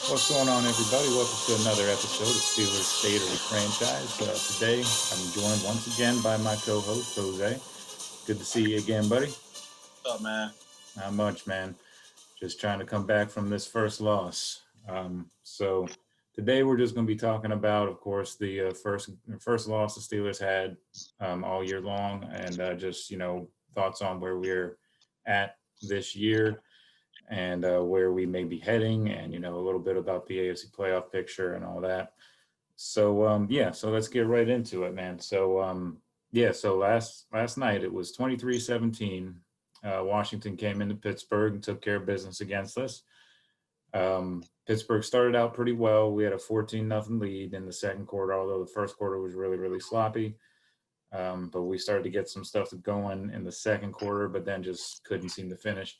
What's going on, everybody? Welcome to another episode of Steelers Statery Franchise. Today, I'm joined once again by my co-host Jose. Good to see you again, buddy. What's up, man? Not much, man. Just trying to come back from this first loss. So today we're just going to be talking about, of course, the first loss the Steelers had all year long, and just thoughts on where we're at this year and where we may be heading, and a little bit about the AFC playoff picture and all that. So yeah, so let's get right into it, man. So yeah, so last night it was 23-17. Washington came into Pittsburgh and took care of business against us. Pittsburgh started out pretty well. We had a 14-0 lead in the second quarter, although the first quarter was really, really sloppy. But we started to get some stuff going in the second quarter, but then just couldn't seem to finish.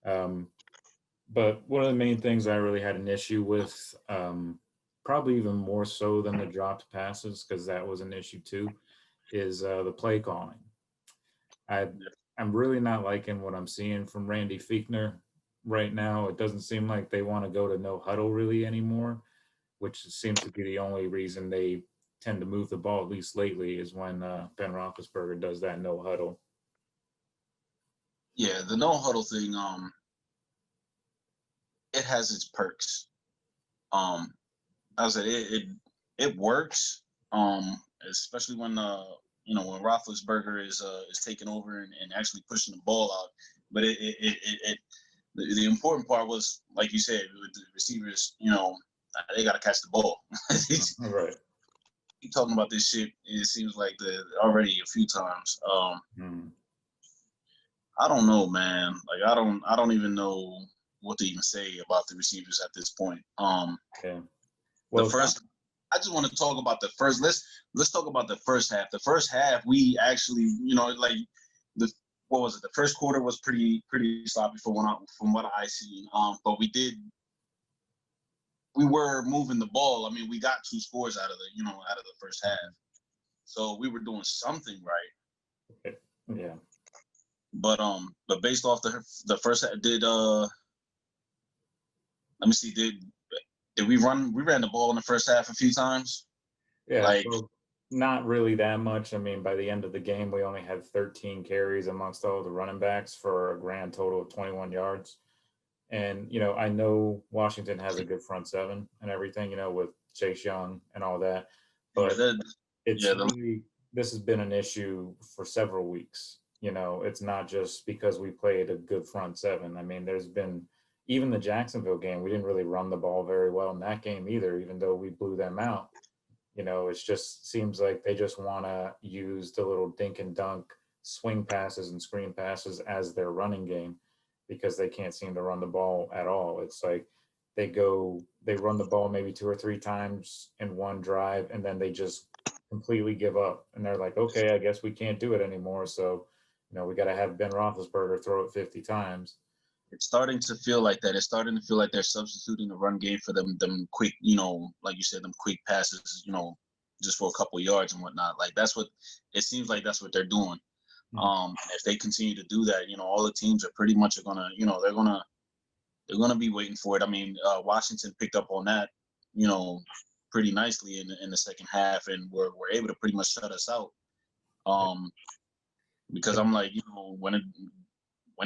Um, but one of the main things I really had an issue with, probably even more so than the dropped passes, because that was an issue too, is the play calling. I I'm really not liking what I'm seeing from Randy Fiechner right now. It doesn't seem like they want to go to no huddle really anymore, which seems to be the only reason they tend to move the ball, at least lately, is when Ben Roethlisberger does that no huddle. Yeah, the no huddle thing, it has its perks. Um, I said it works. Especially when when Roethlisberger is taking over and actually pushing the ball out. But the important part was, like you said, with the receivers, they got to catch the ball. All right. Keep talking about this shit. It seems like already a few times. Mm, I don't know, man. Like I don't even know what to even say about the receivers at this point. yeah. The Well, it's not. first I just want to talk about the first. Let's talk about the first half. The first half we actually, like the what was it? The first quarter was pretty sloppy from what I seen. But we were moving the ball. I mean, we got two scores out of the first half. So we were doing something right. Yeah. But based off the first half, let me see, did we ran the ball in the first half a few times? Yeah, Like, so not really that much. I mean, by the end of the game, we only had 13 carries amongst all the running backs for a grand total of 21 yards. And, I know Washington has a good front seven and everything, with Chase Young and all that. yeah, But it's yeah, really, this has been an issue for several weeks. It's not just because we played a good front seven. I mean, there's been even the Jacksonville game, we didn't really run the ball very well in that game either, even though we blew them out. It just seems like they just want to use the little dink and dunk swing passes and screen passes as their running game because they can't seem to run the ball at all. It's like they run the ball maybe two or three times in one drive, and then they just completely give up. And they're like, okay, I guess we can't do it anymore. So, we got to have Ben Roethlisberger throw it 50 times. it's starting to feel like that. It's starting to feel like they're substituting the run game for them quick, like you said, them quick passes, just for a couple of yards and whatnot. Like that's what it seems like. That's what they're doing. Mm. If they continue to do that, all the teams are pretty much gonna, they're gonna be waiting for it. I mean, Washington picked up on that, you know, pretty nicely in the second half, and were able to pretty much shut us out. Um, because I'm like, when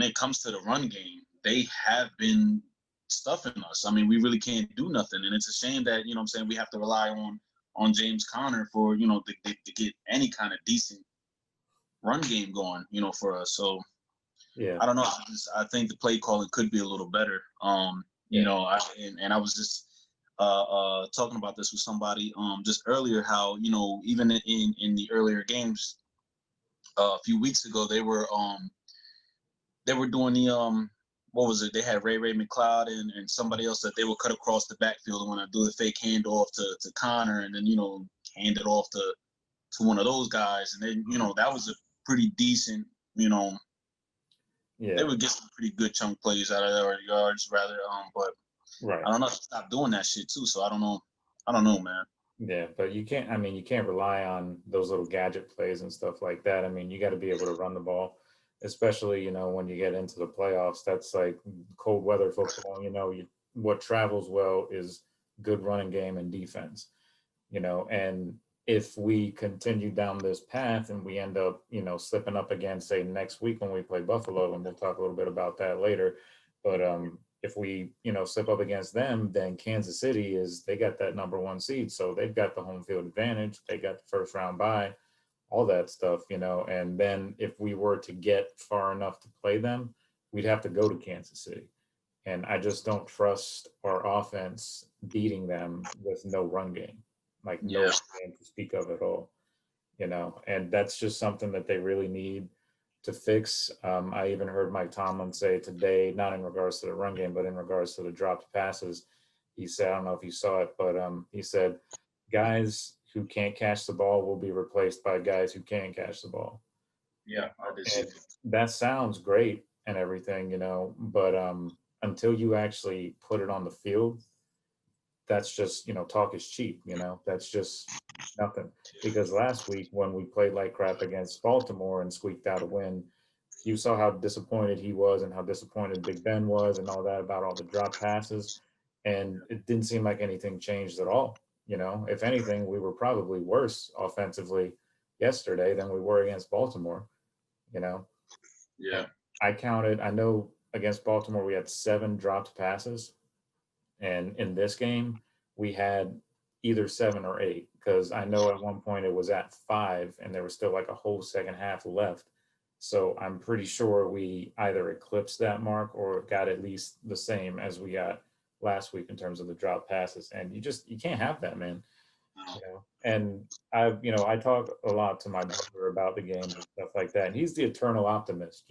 it comes to the run game, they have been stuffing us. I mean, we really can't do nothing, and it's a shame that what I'm saying, we have to rely on James Conner for to get any kind of decent run game going, for us. So Yeah, I don't know. I think the play calling could be a little better. yeah, And I was just talking about this with somebody just earlier, how even in the earlier games a few weeks ago, they were doing the what was it? They had Ray McLeod and somebody else that they would cut across the backfield and want to do the fake handoff to Connor, and then hand it off to one of those guys, and then that was a pretty decent, they yeah, would get some pretty good chunk plays out of their yards rather. But right. I don't know. Stop doing that shit too. So I don't know. I don't know, man. Yeah, but you can't, I mean, you can't rely on those little gadget plays and stuff like that. I mean, you got to be able to run the ball, especially, when you get into the playoffs. That's like cold weather football, what travels well is good running game and defense, and if we continue down this path and we end up, slipping up again, say next week when we play Buffalo, and we'll talk a little bit about that later. But if we, slip up against them, then Kansas City they got that number one seed. So they've got the home field advantage. They got the first round bye, all that stuff, and then if we were to get far enough to play them, we'd have to go to Kansas City. And I just don't trust our offense beating them with no run game, like no Yeah. game to speak of at all, and that's just something that they really need to fix. I even heard Mike Tomlin say today, not in regards to the run game, but in regards to the dropped passes. He said, I don't know if you saw it, but he said, guys who can't catch the ball will be replaced by guys who can catch the ball. Yeah, I did see And it. that sounds great and everything, but until you actually put it on the field, that's just, talk is cheap, that's just nothing. Because last week when we played like crap against Baltimore and squeaked out a win, you saw how disappointed he was and how disappointed Big Ben was and all that about all the drop passes. And it didn't seem like anything changed at all. If anything, we were probably worse offensively yesterday than we were against Baltimore, you know. Yeah. I know against Baltimore we had 7 dropped passes. And in this game, we had either 7 or 8, because I know at one point it was at 5 and there was still like a whole second half left. So I'm pretty sure we either eclipsed that mark or got at least the same as we got last week in terms of the drop passes. And you can't have that, man. And I talk a lot to my brother about the game and stuff like that. And he's the eternal optimist.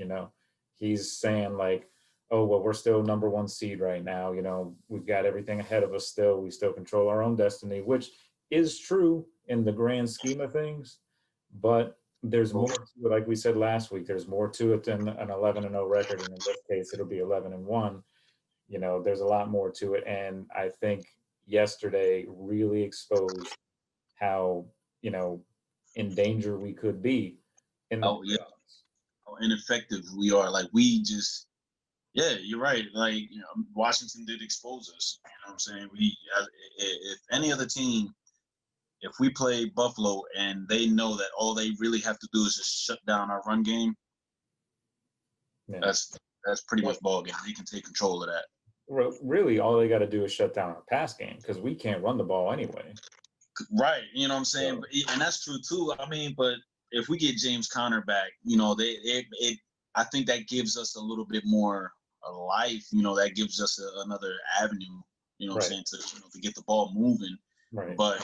He's saying like, oh, well, we're still number one seed right now. We've got everything ahead of us still. We still control our own destiny, which is true in the grand scheme of things. But there's more to it. Like we said last week, there's more to it than an 11-0 record. And in this case, it'll be 11-1. There's a lot more to it. And I think yesterday really exposed how, in danger we could be in the Oh yeah. playoffs. How ineffective we are. Like we just, yeah, you're right. Like Washington did expose us. You know what I'm saying? If any other team, if we play Buffalo and they know that all they really have to do is just shut down our run game, Yeah. that's pretty much ball game. They can take control of that. Really, all they got to do is shut down our pass game, because we can't run the ball anyway. Right. You know what I'm saying? So, And that's true too. I mean, but if we get James Conner back, I think that gives us a little bit more life. That gives us another avenue. You know what I'm saying, to get the ball moving. right. But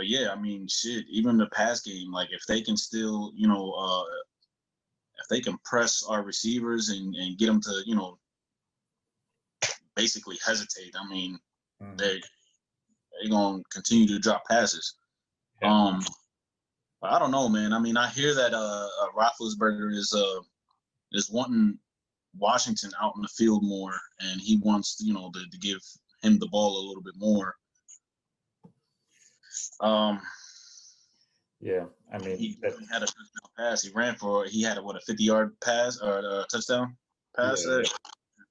yeah, I mean, shit. Even the pass game, like if they can still, if they can press our receivers and get them to, basically hesitate. I mean, they're gonna continue to drop passes. Yeah. But I don't know, man. I mean, I hear that Roethlisberger is wanting Washington out in the field more, and he wants to give him the ball a little bit more. Yeah, I mean, he had a touchdown pass. He had a 50-yard pass or a touchdown pass.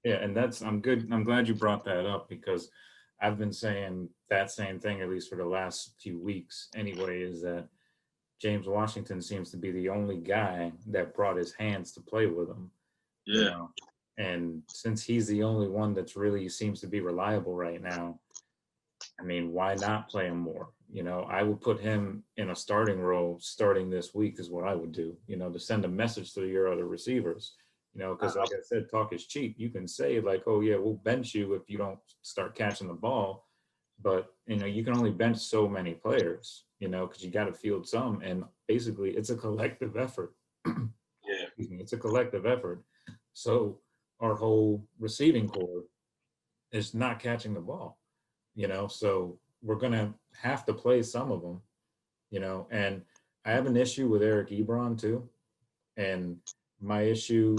Yeah, and I'm good. I'm glad you brought that up, because I've been saying that same thing, at least for the last few weeks anyway, is that James Washington seems to be the only guy that brought his hands to play with him. Yeah. And since he's the only one that's really seems to be reliable right now, I mean, why not play him more? I would put him in a starting role starting this week is what I would do, to send a message to your other receivers, because like I said, talk is cheap. You can say like, oh yeah, we'll bench you if you don't start catching the ball. But, you can only bench so many players, because you got to field some. And basically it's a collective effort. Yeah. Excuse me, it's a collective effort. So our whole receiving core is not catching the ball, so we're going to have to play some of them, and I have an issue with Eric Ebron too. And my issue,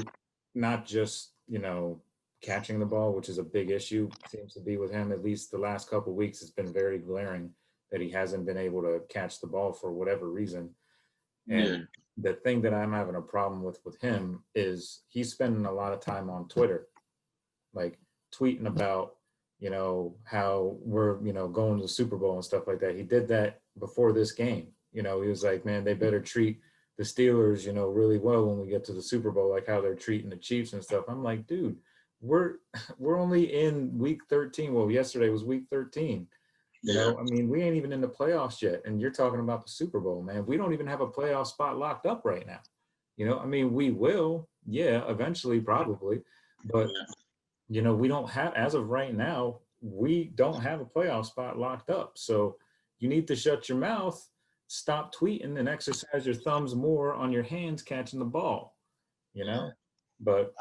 not just, catching the ball, which is a big issue, seems to be with him, at least the last couple of weeks, it's been very glaring that he hasn't been able to catch the ball for whatever reason. And the thing that I'm having a problem with him is he's spending a lot of time on Twitter, like tweeting about, how we're, going to the Super Bowl and stuff like that. He did that before this game. He was like, man, they better treat the Steelers, really well when we get to the Super Bowl, like how they're treating the Chiefs and stuff. I'm like, dude, we're only in week 13. Well, yesterday was week 13. I mean, we ain't even in the playoffs yet. And you're talking about the Super Bowl, man. We don't even have a playoff spot locked up right now. I mean, we will, yeah, eventually, probably. But, we don't have, as of right now, we don't have a playoff spot locked up. So you need to shut your mouth, stop tweeting, and exercise your thumbs more on your hands catching the ball, But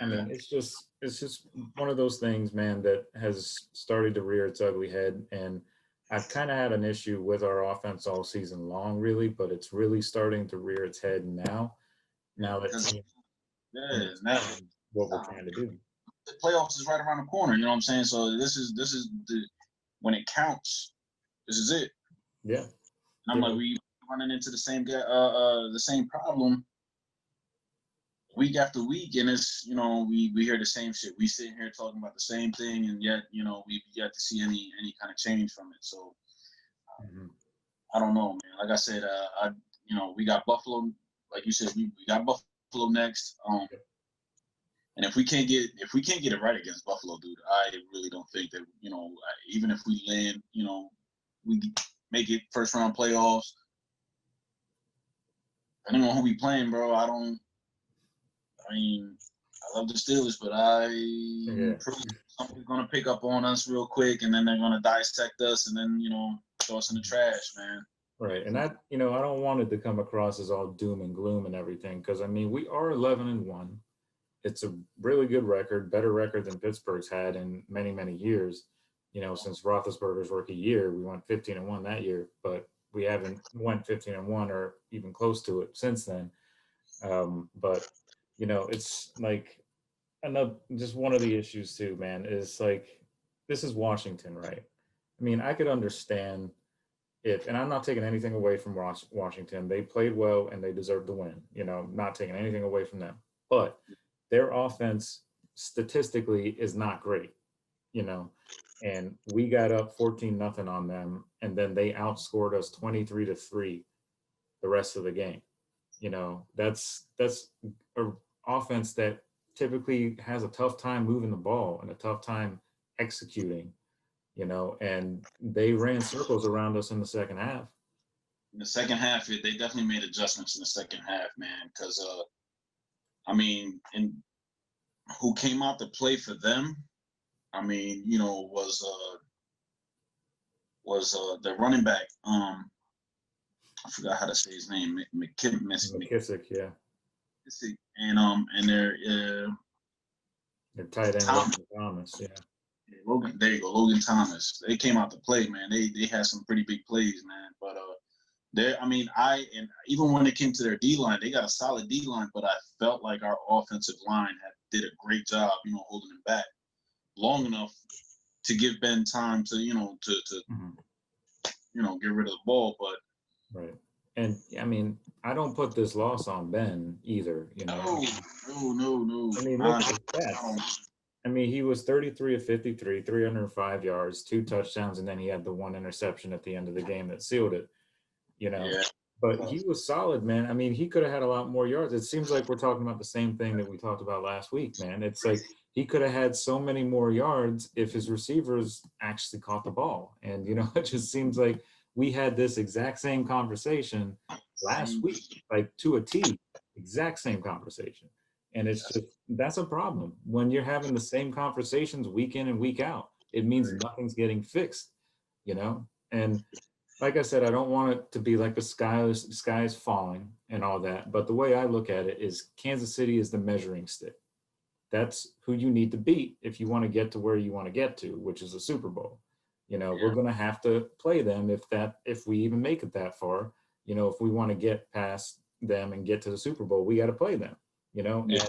I mean, it's just one of those things, man, that has started to rear its ugly head. And I've kind of had an issue with our offense all season long, really, but it's really starting to rear its head now. Now that teams understand what we're trying to do. The playoffs is right around the corner. You know what I'm saying? So this is the when it counts. This is it. Yeah. And I'm like, we running into the same problem week after week, and it's we hear the same shit. We sit here talking about the same thing, and yet we yet to see any kind of change from it. So I don't know, man. Like I said, we got Buffalo. Like you said, we got Buffalo next. And if we can't get it right against Buffalo, dude, I really don't think that even if we land, we make it first round playoffs. I don't know who we playing, bro. I mean, I love the Steelers, but somebody's gonna pick up on us real quick, and then they're gonna dissect us, and then throw us in the trash, man. Right, and I don't want it to come across as all doom and gloom and everything, because I mean we are 11-1. It's a really good record, better record than Pittsburgh's had in many, many years. Since Roethlisberger's rookie year, we went 15-1 that year, but we haven't went 15-1 or even close to it since then. But it's like just one of the issues too, man, is like, this is Washington, right? I mean, I could understand and I'm not taking anything away from Washington. They played well and they deserve to win, not taking anything away from them. But their offense statistically is not great, and we got up 14-0 on them, and then they outscored us 23-3 the rest of the game. That's an offense that typically has a tough time moving the ball and a tough time executing, and they ran circles around us in the second half. In the second half, they definitely made adjustments in the second half, man, because I mean, and who came out to play for them, I mean, was the running back. I forgot how to say his name. McKissick, yeah. And their tight end Thomas, yeah. Logan, there you go, Logan Thomas. They came out to play, man. They had some pretty big plays, man. But even when it came to their D line, they got a solid D line, but I felt like our offensive line did a great job, holding him back long enough to give Ben time to, get rid of the ball. But right. And I mean, I don't put this loss on Ben either, No. I mean, look at the stats. I mean, he was 33 of 53, 305 yards, 2 touchdowns, and then he had the 1 interception at the end of the game that sealed it, Yeah. But he was solid, man. I mean, he could have had a lot more yards. It seems like we're talking about the same thing that we talked about last week, man. It's like he could have had so many more yards if his receivers actually caught the ball. And, it just seems like we had this exact same conversation last week, like to a T, exact same conversation. And it's just, that's a problem. When you're having the same conversations week in and week out, it means nothing's getting fixed, And like I said, I don't want it to be like the sky is falling and all that. But the way I look at it is Kansas City is the measuring stick. That's who you need to beat if you want to get to where you want to get to, which is a Super Bowl. We're going to have to play them if we even make it that far. If we want to get past them and get to the Super Bowl, we got to play them. And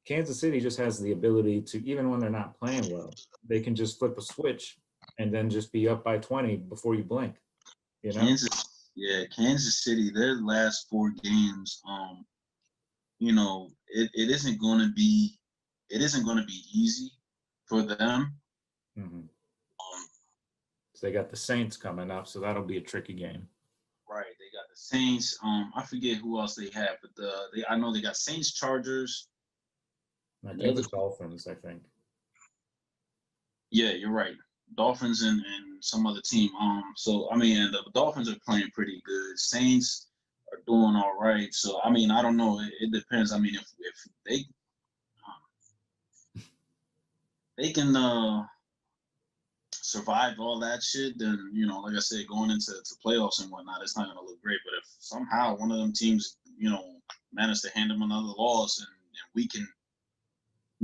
Kansas City just has the ability to, even when they're not playing well, they can just flip a switch and then just be up by 20 before you blink. Kansas City, their last 4 games, it isn't going to be easy. for them. Mhm. Um, So they got the Saints coming up, so that'll be a tricky game. right, they got the Saints. I forget who else they have, but I know they got Saints, Chargers, I and the think other. the Dolphins, I think. Yeah, you're right. Dolphins and some other team. So I mean, and the Dolphins are playing pretty good. Saints are doing all right. So I mean, I don't know. It depends. I mean, if they can survive all that shit, then like I said, going into playoffs and whatnot, it's not gonna look great. But if somehow one of them teams, manage to hand them another loss and we can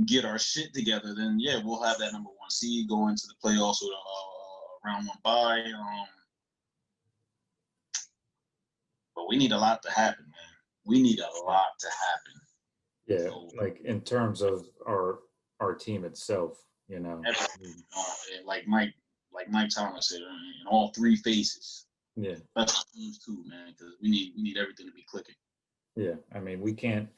get our shit together, then yeah, we'll have that number one seed go into the playoffs with a round one bye. But we need a lot to happen, man. We need a lot to happen. Yeah, So like in terms of our team itself, you know. everything, like Mike Thomas said, in all three phases. Yeah, Special teams too, man, because we need everything to be clicking. yeah. I mean, we can't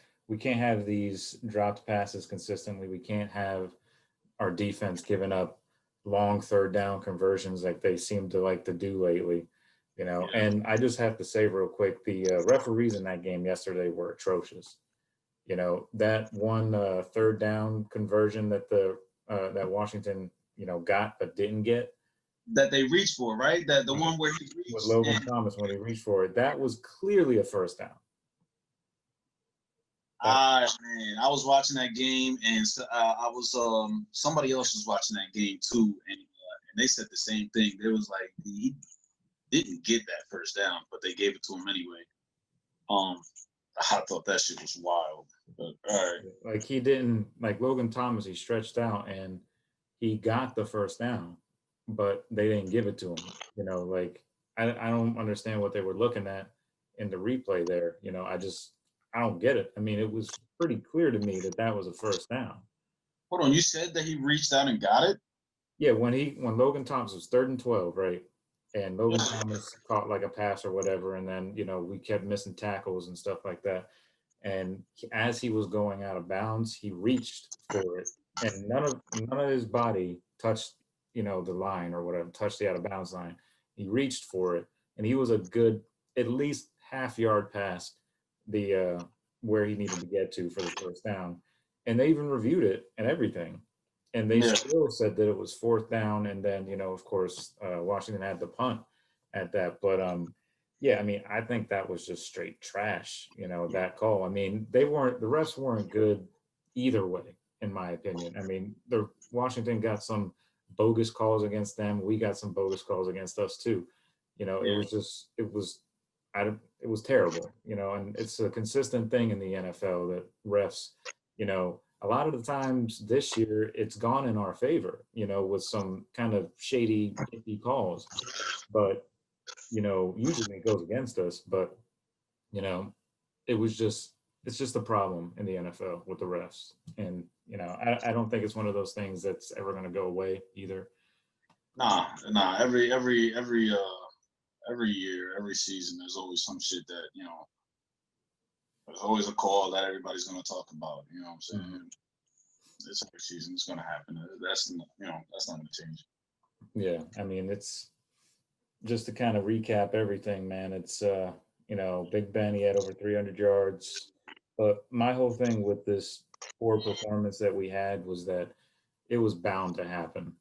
have these dropped passes consistently. We can't have our defense giving up long third down conversions like they seem to like to do lately, you know. Yeah. And I just have to say real quick, the referees in that game yesterday were atrocious. You know, that one third down conversion that that Washington, got but didn't get That they reach for, right? That the right, one where he with reached Logan and Thomas when he reached for it, that was clearly a first down. That man, I was watching that game and I was somebody else was watching that game too, and they said the same thing. They was like he didn't get that first down, but they gave it to him anyway. Um, I thought that shit was wild. But all right. like he didn't like Logan Thomas. He stretched out and he got the first down, but they didn't give it to him. You know, like I don't understand what they were looking at in the replay there. You know, I don't get it. I mean, it was pretty clear to me that that was a first down. Hold on, you said that he reached out and got it? Yeah, when Logan Thomas was 3rd and 12, right? And Logan Thomas caught like a pass or whatever, and then we kept missing tackles and stuff like that. And as he was going out of bounds, he reached for it, and none of his body touched the line or whatever, touched the out of bounds line. He reached for it, and he was a good at least half yard past the where he needed to get to for the first down. And they even reviewed it and everything, and they Yeah. still said that it was 4th down. And then of course, Washington had the punt at that. But yeah, I mean, I think that was just straight trash, that call. I mean, the refs weren't good either way, in my opinion. I mean, the Washington got some bogus calls against them. We got some bogus calls against us too. It Yeah. was just, it was terrible, and it's a consistent thing in the NFL that refs, a lot of the times this year it's gone in our favor, with some kind of shady iffy calls. But usually it goes against us. But you know, it's just a problem in the NFL with the refs. And I don't think it's one of those things that's ever going to go away either. Nah. Every year, every season, there's always some shit that there's always a call that everybody's gonna talk about. You know what I'm saying? Mhm. It's every season. It's gonna happen. That's not gonna change. Yeah, I mean, it's just to kind of recap everything, man. It's Big Ben, he had over 300 yards. But my whole thing with this poor performance that we had was that it was bound to happen.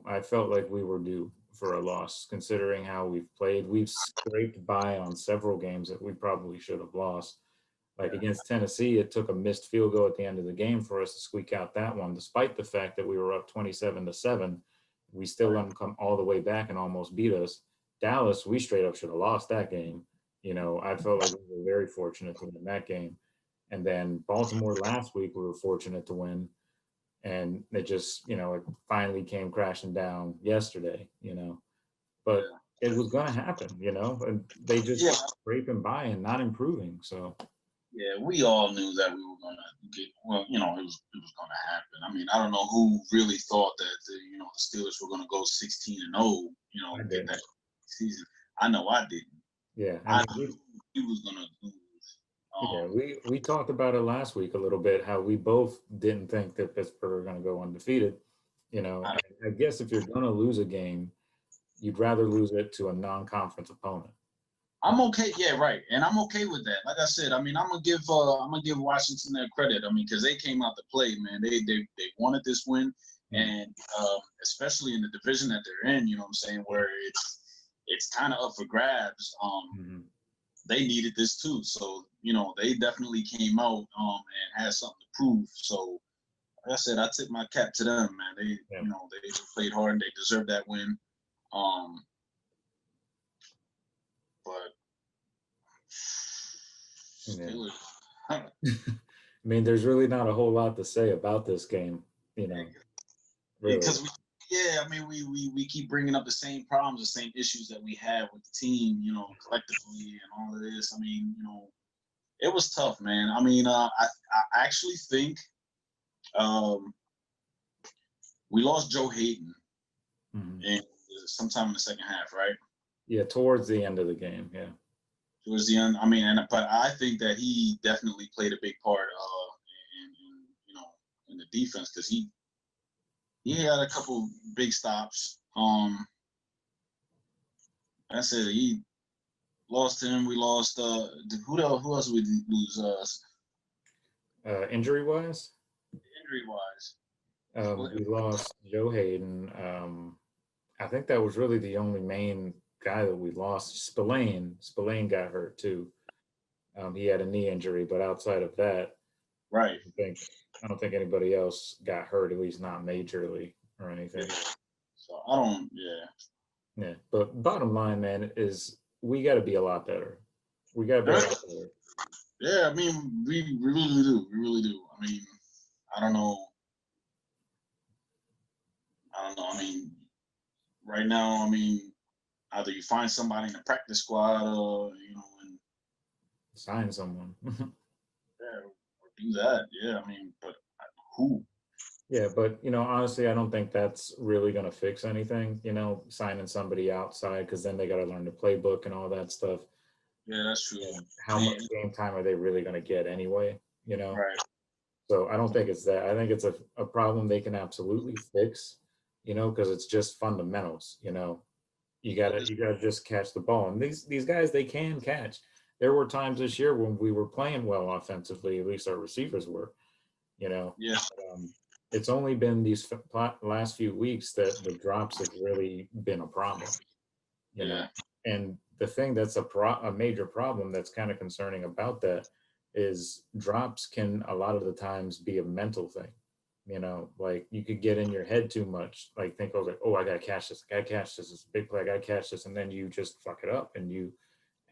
I felt like we were due for a loss, considering how we've played. We've scraped by on several games that we probably should have lost. Like Yeah. against Tennessee, it took a missed field goal at the end of the game for us to squeak out that one, despite the fact that we were up 27-7. We still let them come all the way back and almost beat us. Dallas, we straight up should have lost that game. I felt like we were very fortunate to win that game. And then Baltimore last week, we were fortunate to win. And it just, it finally came crashing down yesterday. But it was going to happen, and they just Yeah. kept scraping by and not improving. So, Yeah, we all knew that we were gonna get. Well, it was gonna happen. I mean, I don't know who really thought that the Steelers were gonna go 16-0. I Get didn't. that season. I know I didn't. Yeah, I I mean, knew he was gonna lose. yeah, Um, we talked about it last week a little bit, how we both didn't think that Pittsburgh were going to go undefeated, You know, I- I guess if you're going to lose a game, you'd rather lose it to a non-conference opponent. I'm okay. Yeah, right. And I'm okay with that. Like I said, I mean, I'm gonna give Washington their credit. I mean, because they came out to play, man. They wanted this win, Mhm. and especially in the division that they're in, you know what I'm saying, where it's kind of up for grabs. Mhm. They needed this too, so you know they definitely came out and had something to prove. So like I said, I tip my cap to them, man. They Yeah. you know they played hard and they deserved that win. Um, but Yeah. Steelers. I mean, there's really not a whole lot to say about this game, you know, really. Because yeah, I mean, we keep bringing up the same problems, the same issues that we have with the team, you know, collectively and all of this. I mean, you know, it was tough, man. I mean, I actually think um, we lost Joe Hayden Mhm. in sometime in the second half, right? Yeah, towards the end of the game. Yeah. Towards the end. I mean, but I think that he definitely played a big part in you know in the defense because he had a couple big stops. I said he lost him. We lost who else we lose Injury wise, injury wise. we lost Joe Hayden. I think that was really the only main guy that we lost. Spillane got hurt too. He had a knee injury, but outside of that, Right. I don't think anybody else got hurt, at least not majorly or Yeah. anything. So I don't. Yeah. Yeah. But bottom line, man, is we got to be a lot better. We got to be a lot better. Yeah. I mean, we really do. We really do. I mean, I don't know. I don't know. I mean, right now, I mean, either you find somebody in the practice squad, or you know, and Sign someone. yeah, or do that. Yeah. I mean, but who? Yeah, but honestly, I don't think that's really going to fix anything, signing somebody outside because then they got to learn the playbook and all that stuff. Yeah, that's true. And how much And, game time are they really going to get anyway, you know? right. So I don't think it's that. I think it's a problem they can absolutely fix, because it's just fundamentals, You gotta This, you gotta just catch the ball. And these guys they can catch. There were times this year when we were playing well offensively, at least our receivers were, you know. yeah. Um, it's only been these last few weeks that the drops have really been a problem, you know. Yeah. And the thing that's a major problem that's kind of concerning about that is drops can a lot of the times be a mental thing. Like you could get in your head too much, like think, oh, I gotta catch this, I gotta catch this, it's a big play, I gotta catch this, and then you just fuck it up and you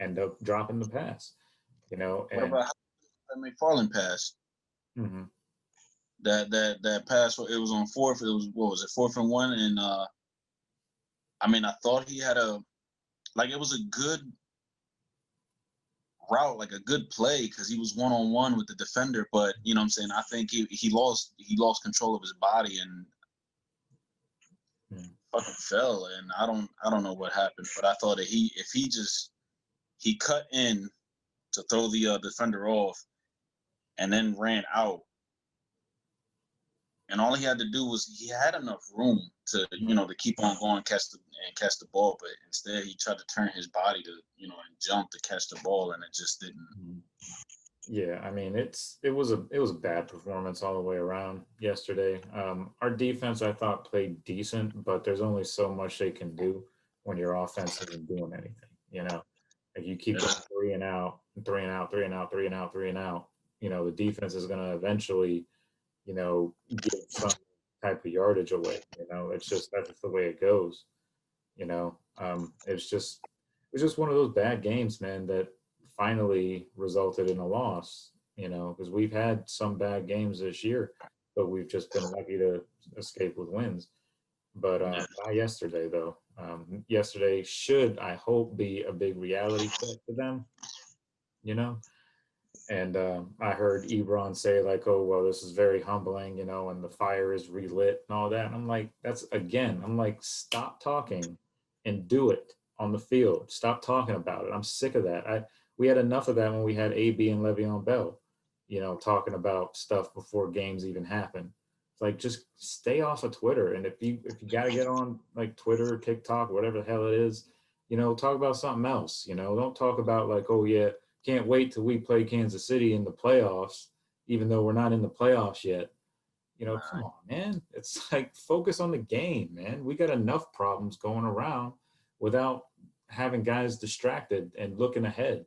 end up dropping the pass, What and about that McFarland pass? mhm. That pass. It was on fourth. It was what was it? 4th and 1. And I mean, I thought he had it was a good route, like a good play because he was 1-on-1 with the defender. But you know what I'm saying, I think he lost control of his body and Mhm. fucking fell. And I don't know what happened, but I thought that if he cut in to throw the defender off and then ran out, and all he had to do was he had enough room to keep on going, catch the ball, but instead he tried to turn his body to and jump to catch the ball, and it just didn't. Mhm. Yeah, I mean it was a bad performance all the way around yesterday. Our defense I thought played decent, but there's only so much they can do when your offense isn't doing anything. If you keep Yeah, going three and out, and three and out, three and out, three and out, three and out, the defense is going to eventually, give some type of yardage away. That's just the way it goes. It's just one of those bad games, man, that finally resulted in a loss. Because we've had some bad games this year, but we've just been lucky to escape with wins. But yeah, not yesterday, though. Yesterday should, I hope, be a big reality check for them. You know, and I heard Ebron say like, "Oh, well, this is very humbling," and the fire is relit and all that. And I'm like, I'm like, stop talking and do it on the field. Stop talking about it. I'm sick of that. We had enough of that when we had AB and Le'Veon Bell, talking about stuff before games even happened. It's like, just stay off of Twitter. And if you got to get on like Twitter, TikTok, whatever the hell it is, talk about something else. Don't talk about like, oh yeah, can't wait till we play Kansas City in the playoffs, even though we're not in the playoffs yet. Come on, man. It's like, focus on the game, man. We got enough problems going around without having guys distracted and looking ahead.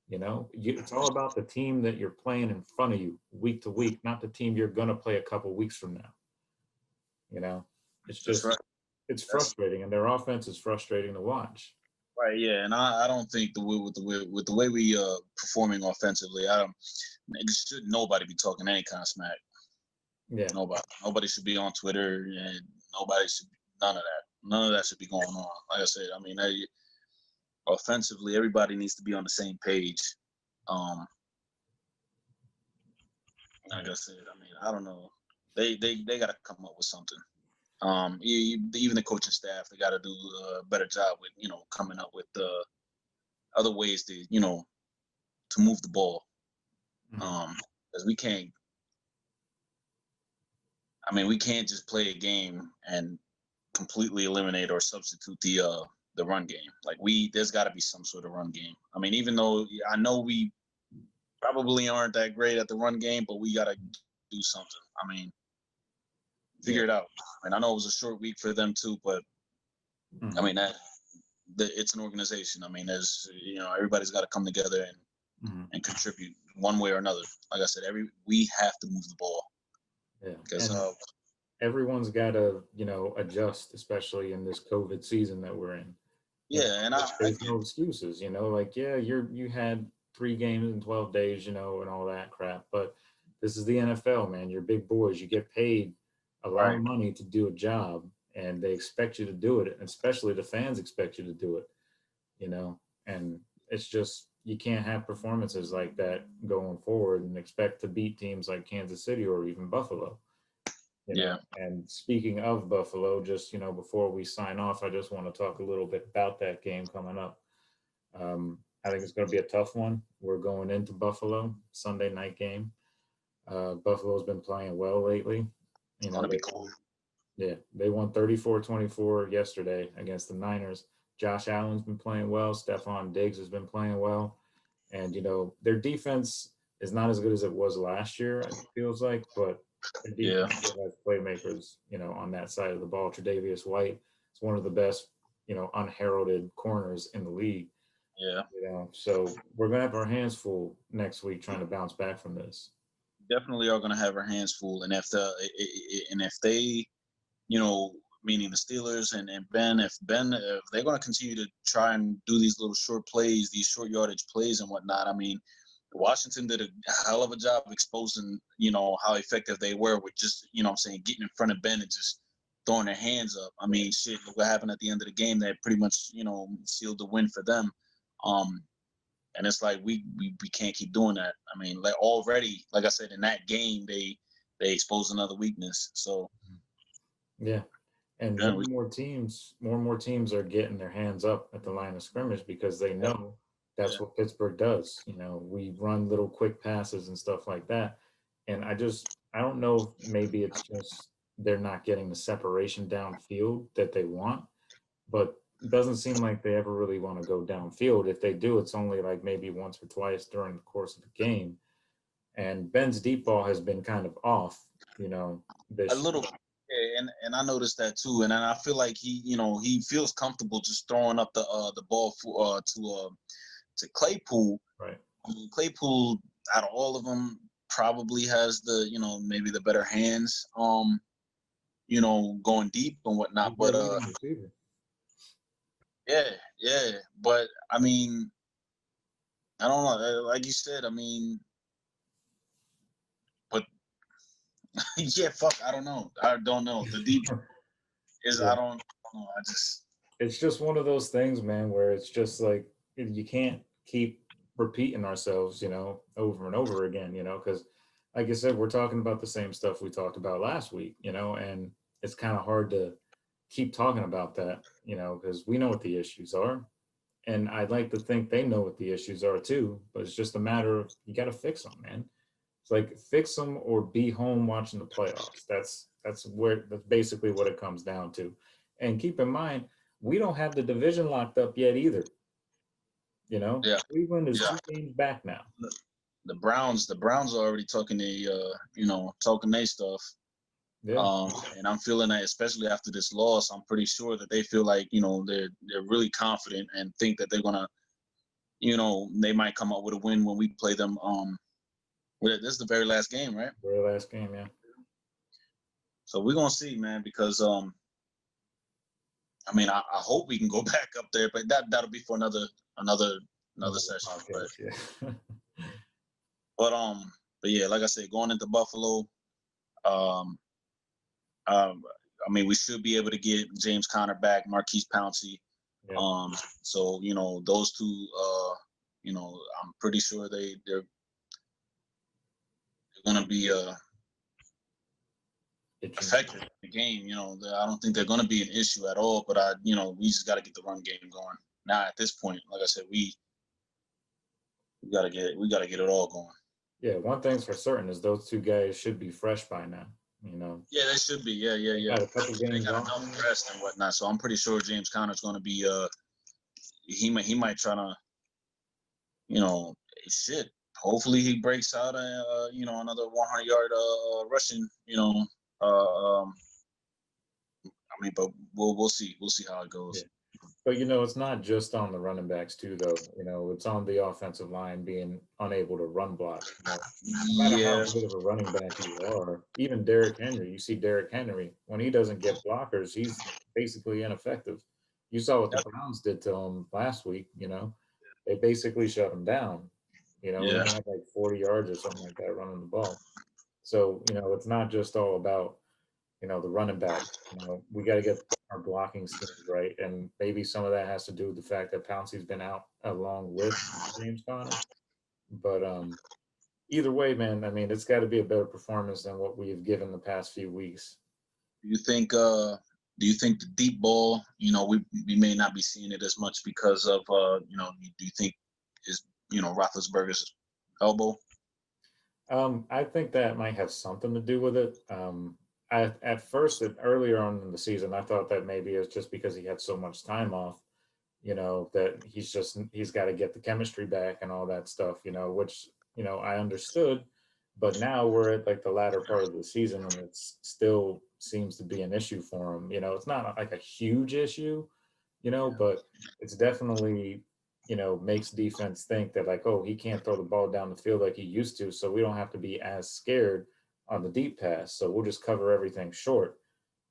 It's all about the team that you're playing in front of you week to week, not the team you're going to play a couple weeks from now. It's That's just, right. it's That's frustrating, and their offense is frustrating to watch. right. Yeah, and I don't think the way we performing offensively, I don't. Should nobody be talking any kind of smack. Yeah. Nobody should be on Twitter, and nobody should. None of that. None of that should be going on. Like I said, I mean, offensively, everybody needs to be on the same page. Like I said, I mean, I don't know. They got to come up with something. Even the coaching staff, they got to do a better job with coming up with other ways to to move the ball. Because we can't. I mean, we can't just play a game and completely eliminate or substitute the run game. Like there's got to be some sort of run game. I mean, even though I know we probably aren't that great at the run game, but we got to do something. I mean, figure it out. And I know it was a short week for them too, but I mean it's an organization. I mean, there's everybody's got to come together and contribute one way or another. Like I said, we have to move the ball. Yeah, because everyone's got to adjust, especially in this COVID season that we're in. Yeah, and there's no excuses. Like, yeah, you had 3 games in 12 days, and all that crap, but this is the NFL, man. You're big boys. You get paid a lot of money to do a job, and they expect you to do it, and especially the fans expect you to do it. And it's just, you can't have performances like that going forward and expect to beat teams like Kansas City or even Buffalo. And speaking of Buffalo, just before we sign off, I just want to talk a little bit about that game coming up. I think it's going to be a tough one. We're going into Buffalo, Sunday night game. Buffalo's been playing well lately. It's going to be cool. Yeah, they won 34-24 yesterday against the Niners. Josh Allen's been playing well. Stephon Diggs has been playing well. And, their defense is not as good as it was last year, it feels like, but their defense still has playmakers, on that side of the ball. Tre'Davious White is one of the best, unheralded corners in the league. Yeah. So we're going to have our hands full next week trying to bounce back from this. Definitely are going to have our hands full. And if they, meaning the Steelers and Ben, if they're going to continue to try and do these little short plays, these short yardage plays and whatnot, I mean, Washington did a hell of a job exposing, how effective they were with just, getting in front of Ben and just throwing their hands up. I mean, shit, look what happened at the end of the game. They pretty much, sealed the win for them. And it's like we can't keep doing that. I mean, like already, like I said, in that game, they exposed another weakness. So yeah. And more and more teams are getting their hands up at the line of scrimmage because they know that's what Pittsburgh does. We run little quick passes and stuff like that. And I don't know if maybe it's just they're not getting the separation downfield that they want, but it doesn't seem like they ever really want to go downfield. If they do, it's only like maybe once or twice during the course of the game. And Ben's deep ball has been kind of off, this a little. Yeah, and I noticed that too, and I feel like he feels comfortable just throwing up the ball to Claypool. Right. I mean, Claypool, out of all of them, probably has the maybe the better hands, going deep and whatnot. But yeah, but I mean, I don't know. Like you said, I mean, but yeah, fuck, I don't know. The deep is I don't know. It's just one of those things, man, where it's just like you can't keep repeating ourselves, over and over again, because like I said, we're talking about the same stuff we talked about last week, and it's kind of hard to keep talking about that, because we know what the issues are. And I'd like to think they know what the issues are too, but it's just a matter of, you got to fix them, man. It's like fix them or be home watching the playoffs. That's basically what it comes down to. And keep in mind, we don't have the division locked up yet either. You know, Yeah, Cleveland is yeah. 2 games back now. The Browns are already talking talking their stuff. Yeah, And I'm feeling that, especially after this loss, I'm pretty sure that they feel like they're really confident and think that they're gonna, they might come up with a win when we play them. This is the very last game, right? very last game. Yeah, So we're gonna see, man, because I mean, I hope we can go back up there, but that'll be for another another session. podcast. Yeah, But but yeah, like I said, going into Buffalo, um, um, I mean, we should be able to get James Conner back, Marquise Pouncey. yeah. So those two, I'm pretty sure they're gonna be Itching. effective in the game. I don't think they're gonna be an issue at all. But we just got to get the run game going. Now at this point, like I said, we gotta get it all going. Yeah, one thing's for certain is those two guys should be fresh by now. Yeah, they should be. Yeah, yeah, They yeah. had a couple They games got off. enough rest and whatnot, so I'm pretty sure James Conner's going to be. He might try to. Shit. Hopefully he breaks out another 100-yard rushing. I mean, but we'll see. We'll see how it Yeah. goes. But it's not just on the running backs too, though. It's on the offensive line being unable to run block. No matter how Yeah. good of a running back you are, even Derrick Henry, you see Derrick Henry, when he doesn't get blockers, he's basically ineffective. You saw what the Browns did to him last week. They basically shut him down. He Yeah. only had like 40 yards or something like that running the ball. So, it's not just all about the running back. We got to get our blocking schemes right, and maybe some of that has to do with the fact that Pouncey's been out along with James Conner. But either way, man, I mean, it's got to be a better performance than what we've given the past few weeks. Do you think? Do you think the deep ball? We may not be seeing it as much because of Do you think is Roethlisberger's elbow? I think that might have something to do with it. At first, earlier on in the season, I thought that maybe it's just because he had so much time off, that he's got to get the chemistry back and all that stuff, which I understood. But now we're at like the latter part of the season, and it still seems to be an issue for him. It's not like a huge issue, but it's definitely makes defense think that like, oh, he can't throw the ball down the field like he used to, so we don't have to be as scared on the deep pass. So we'll just cover everything short,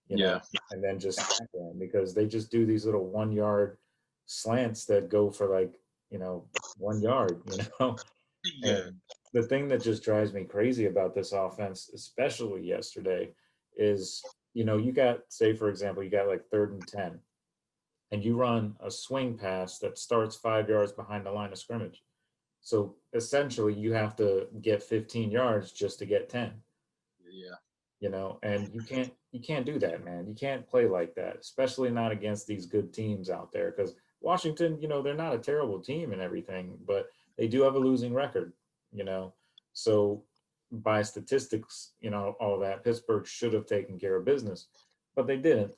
Yeah. and then just stack them because they just do these little 1 yard slants that go for like 1 yard, Yeah. And the thing that just drives me crazy about this offense, especially yesterday, is you got, say for example, you got like 3rd and 10, and you run a swing pass that starts 5 yards behind the line of scrimmage. So essentially, you have to get 15 yards just to get 10. Yeah. And you can't do that, man. You can't play like that, especially not against these good teams out there. Because Washington, they're not a terrible team and everything, but they do have a losing record. You know, so by statistics, all that Pittsburgh should have taken care of business, but they didn't.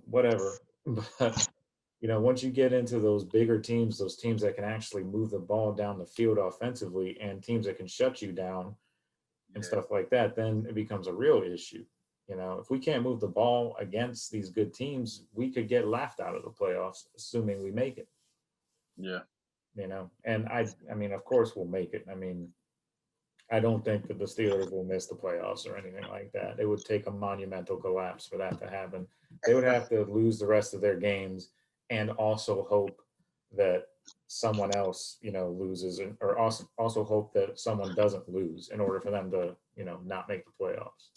Whatever. But once you get into those bigger teams, those teams that can actually move the ball down the field offensively, and teams that can shut you down and Yeah. stuff like that, then it becomes a real issue. If we can't move the ball against these good teams, we could get laughed out of the playoffs, assuming we make it. Yeah. And I mean, of course we'll make it. I mean, I don't think that the Steelers will miss the playoffs or anything like that. It would take a monumental collapse for that to happen. They would have to lose the rest of their games and also hope that someone else, loses, or also hope that someone doesn't lose in order for them to, not make the playoffs.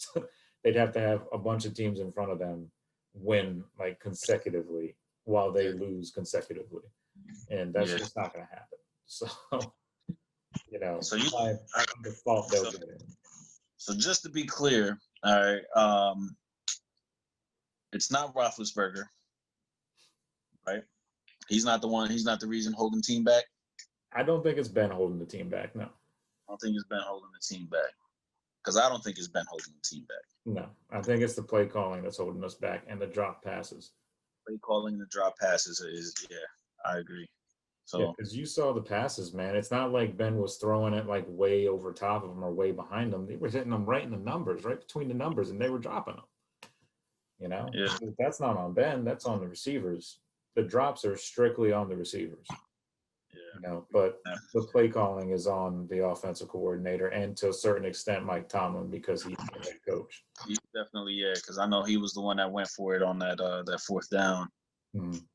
They'd have to have a bunch of teams in front of them win like consecutively while they lose consecutively, and that's Yeah. just not going to happen. So, So you by default, they'll so, get in. so just to be clear, all right, it's not Roethlisberger, right? He's not the one. He's not the reason holding the team back. I don't think it's Ben holding the team back. No. I don't think it's been holding the team back. because I don't think it's Ben holding the team back. No, I think it's the play calling that's holding us back and the drop passes. Play calling the drop passes is I agree. Yeah, So because you saw the passes, man. It's not like Ben was throwing it like way over top of them or way behind them. They were hitting them right in the numbers, right between the numbers, and they were dropping them. yeah, That's not on Ben. That's on the receivers. The drops are strictly on the receivers. But yeah. the play calling is on the offensive coordinator and to a certain extent Mike Tomlin because he's the head coach. He definitely, because I know he was the one that went for it on that fourth down. Mhm.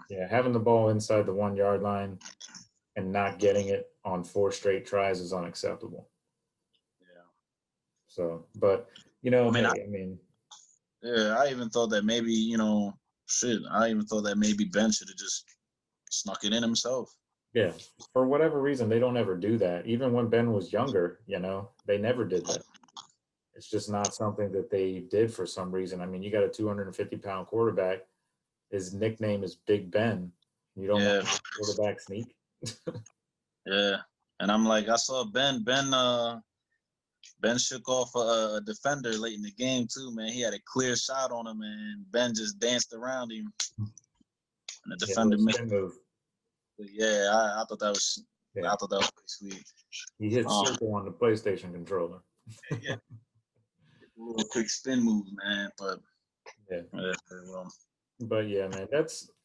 Yeah, having the ball inside the 1 yard line and not getting it on 4 straight tries is unacceptable. Yeah. So, but I mean, hey, I mean, I even thought that maybe I even thought that maybe Ben should have just snuck it in himself. yeah, for whatever reason, they don't ever do that. Even when Ben was younger, they never did that. It's just not something that they did for some reason. I mean, you got a 250-pound quarterback. His nickname is Big Ben. You don't Yeah, want to quarterback sneak. yeah. And I'm like, I saw Ben shook off a defender late in the game too, man. He had a clear shot on him, and Ben just danced around him, and the Yeah, defender little missed. spin move. Yeah, I thought that was Yeah, pretty sweet. he hit circle on the PlayStation controller. Yeah, a little quick spin move, man. But Yeah, well, but yeah, man,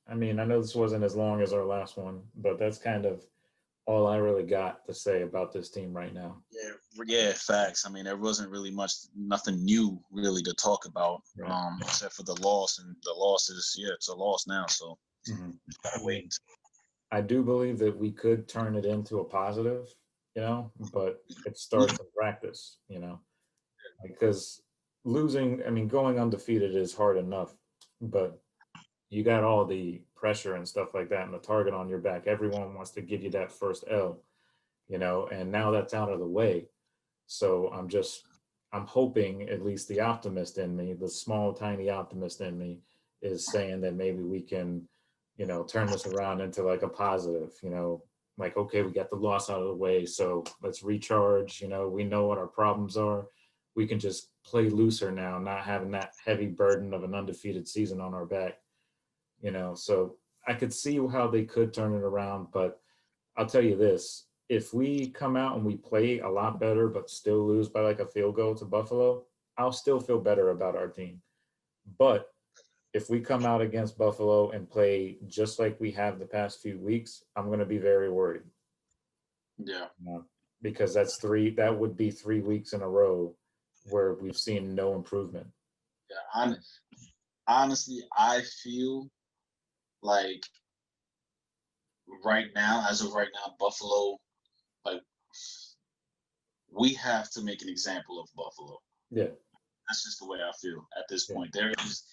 I mean, I know this wasn't as long as our last one, but that's kind of all I really got to say about this team right now. yeah, facts. I mean, there wasn't really nothing new really to talk about, Right. except for the loss, and the loss is it's a loss now, so gotta wait. I do believe that we could turn it into a positive, but it starts in practice, because I mean, going undefeated is hard enough, but you got all the pressure and stuff like that and the target on your back. Everyone wants to give you that first L, and now that's out of the way. So I'm hoping at least the optimist in me, the small, tiny optimist in me is saying that maybe we can, turn this around into like a positive, like, okay, we got the loss out of the way. So let's recharge, we know what our problems are. We can just play looser now, not having that heavy burden of an undefeated season on our back, so I could see how they could turn it around, but I'll tell you this, if we come out and we play a lot better, but still lose by like a field goal to Buffalo, I'll still feel better about our team. But if we come out against Buffalo and play just like we have the past few weeks, I'm going to be very worried. Yeah. Because that would be 3 weeks in a row where we've seen no improvement. Yeah. Honestly, I feel like as of right now, Buffalo, like, we have to make an example of Buffalo. Yeah. That's just the way I feel at this point. There is,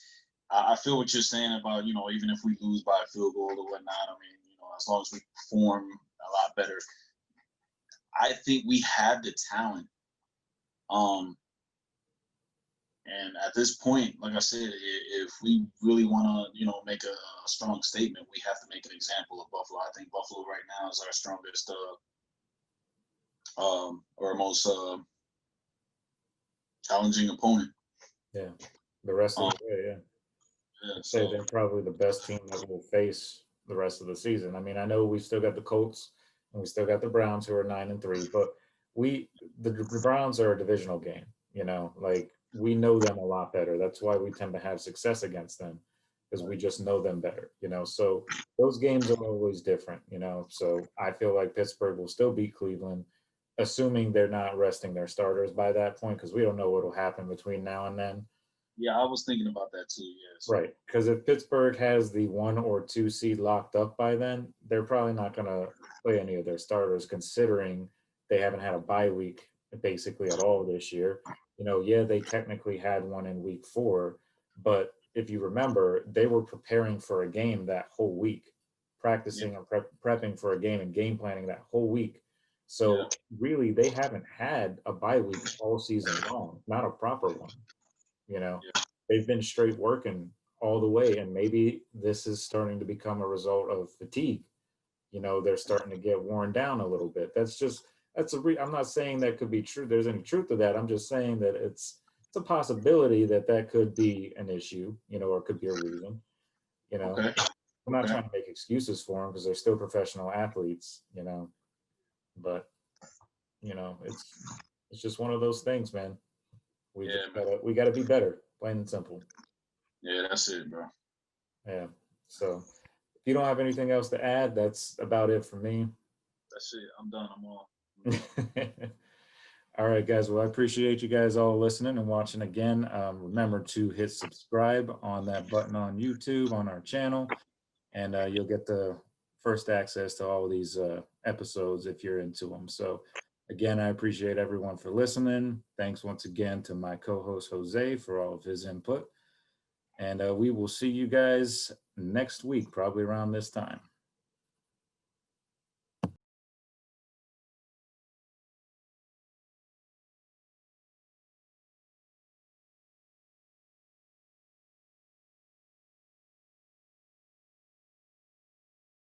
I feel what you're saying about, even if we lose by a field goal or whatnot, I mean, as long as we perform a lot better, I think we have the talent. And at this point, like I said, if we really want to, make a strong statement, we have to make an example of Buffalo. I think Buffalo right now is our strongest, or most challenging opponent. Yeah. The rest of the way, yeah. I'd say they're probably the best team that we'll face the rest of the season. I mean, I know we still got the Colts and we still got the Browns who are 9-3, but the Browns are a divisional game, like we know them a lot better. That's why we tend to have success against them because we just know them better, so those games are always different, so I feel like Pittsburgh will still beat Cleveland, assuming they're not resting their starters by that point, because we don't know what will happen between now and then. Yeah, I was thinking about that too. Yes. Right, because if Pittsburgh has the 1 or 2 seed locked up by then, they're probably not going to play any of their starters, considering they haven't had a bye week basically at all this year. Yeah, they technically had one in week 4, but if you remember, they were preparing for a game that whole week, practicing and prepping for a game and game planning that whole week. So really, they haven't had a bye week all season long, not a proper one. They've been straight working all the way, and maybe this is starting to become a result of fatigue. They're starting to get worn down a little bit. That's just I'm not saying that could be true. There's any truth to that. I'm just saying that it's a possibility that that could be an issue, or it could be a reason, you know. Okay. I'm not Okay. trying to make excuses for them because they're still professional athletes, but it's just one of those things, man. We Yeah, just man. we gotta be better, plain and simple. Yeah, that's it, bro. Yeah. So if you don't have anything else to add, that's about it for me. That's it. I'm done. I'm all. All right, guys. Well, I appreciate you guys all listening and watching again. Remember to hit subscribe on that button on YouTube on our channel, and you'll get the first access to all these episodes if you're into them. So, again, I appreciate everyone for listening. Thanks once again to my co-host Jose for all of his input, and we will see you guys next week, probably around this time.